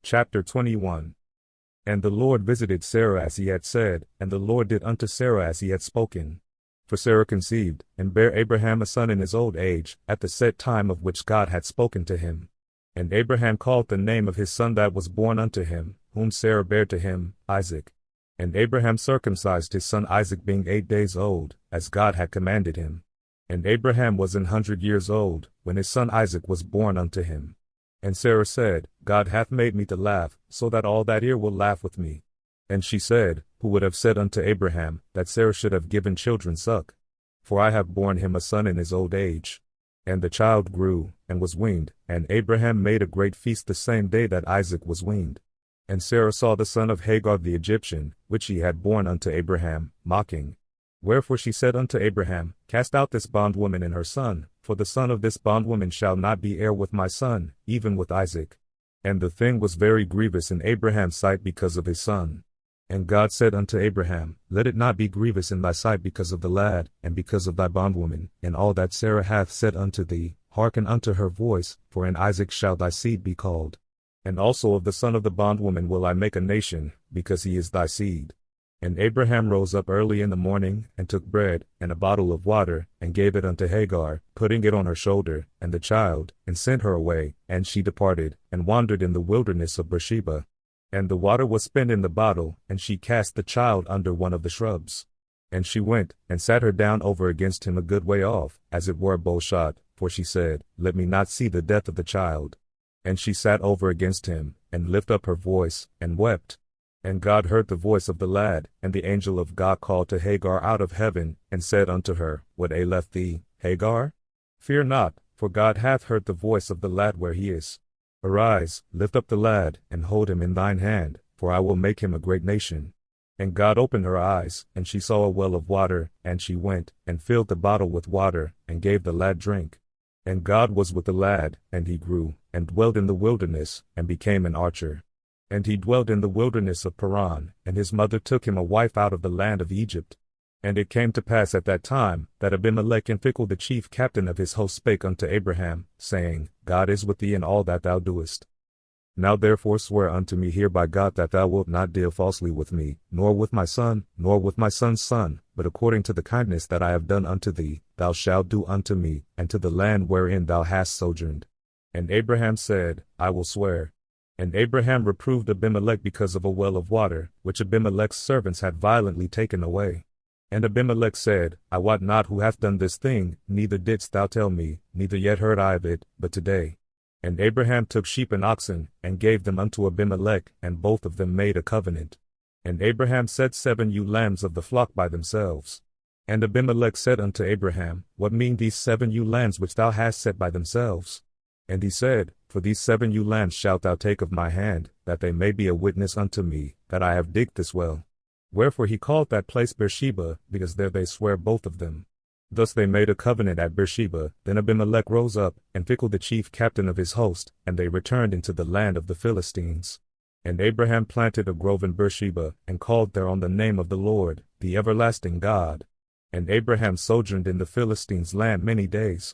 Chapter 21. And the Lord visited Sarah as he had said, and the Lord did unto Sarah as he had spoken. For Sarah conceived, and bare Abraham a son in his old age, at the set time of which God had spoken to him. And Abraham called the name of his son that was born unto him, whom Sarah bare to him, Isaac. And Abraham circumcised his son Isaac being 8 days old, as God had commanded him. And Abraham was 100 years old, when his son Isaac was born unto him. And Sarah said, God hath made me to laugh, so that all that hear will laugh with me. And she said, Who would have said unto Abraham, that Sarah should have given children suck? For I have borne him a son in his old age. And the child grew, and was weaned, and Abraham made a great feast the same day that Isaac was weaned. And Sarah saw the son of Hagar the Egyptian, which he had borne unto Abraham, mocking. Wherefore she said unto Abraham, Cast out this bondwoman and her son, for the son of this bondwoman shall not be heir with my son, even with Isaac. And the thing was very grievous in Abraham's sight because of his son. And God said unto Abraham, Let it not be grievous in thy sight because of the lad, and because of thy bondwoman, and all that Sarah hath said unto thee, hearken unto her voice, for in Isaac shall thy seed be called. And also of the son of the bondwoman will I make a nation, because he is thy seed. And Abraham rose up early in the morning, and took bread, and a bottle of water, and gave it unto Hagar, putting it on her shoulder, and the child, and sent her away, and she departed, and wandered in the wilderness of Beersheba. And the water was spent in the bottle, and she cast the child under one of the shrubs. And she went, and sat her down over against him a good way off, as it were a bow shot, for she said, Let me not see the death of the child. And she sat over against him, and lifted up her voice, and wept. And God heard the voice of the lad, and the angel of God called to Hagar out of heaven, and said unto her, What aileth thee, Hagar? Fear not, for God hath heard the voice of the lad where he is. Arise, lift up the lad, and hold him in thine hand, for I will make him a great nation. And God opened her eyes, and she saw a well of water, and she went, and filled the bottle with water, and gave the lad drink. And God was with the lad, and he grew, and dwelt in the wilderness, and became an archer. And he dwelt in the wilderness of Paran, and his mother took him a wife out of the land of Egypt. And it came to pass at that time, that Abimelech and Phicol the chief captain of his host spake unto Abraham, saying, God is with thee in all that thou doest. Now therefore swear unto me here by God that thou wilt not deal falsely with me, nor with my son, nor with my son's son, but according to the kindness that I have done unto thee, thou shalt do unto me, and to the land wherein thou hast sojourned. And Abraham said, I will swear. And Abraham reproved Abimelech because of a well of water, which Abimelech's servants had violently taken away. And Abimelech said, I wot not who hath done this thing, neither didst thou tell me, neither yet heard I of it, but today. And Abraham took sheep and oxen, and gave them unto Abimelech, and both of them made a covenant. And Abraham set 7 ewe lambs of the flock by themselves. And Abimelech said unto Abraham, What mean these 7 ewe lambs which thou hast set by themselves? And he said, For these 7 ewe lambs shalt thou take of my hand, that they may be a witness unto me, that I have digged this well. Wherefore he called that place Beersheba, because there they sware both of them. Thus they made a covenant at Beersheba. Then Abimelech rose up, and Phicol the chief captain of his host, and they returned into the land of the Philistines. And Abraham planted a grove in Beersheba, and called thereon the name of the Lord, the everlasting God. And Abraham sojourned in the Philistines' land many days.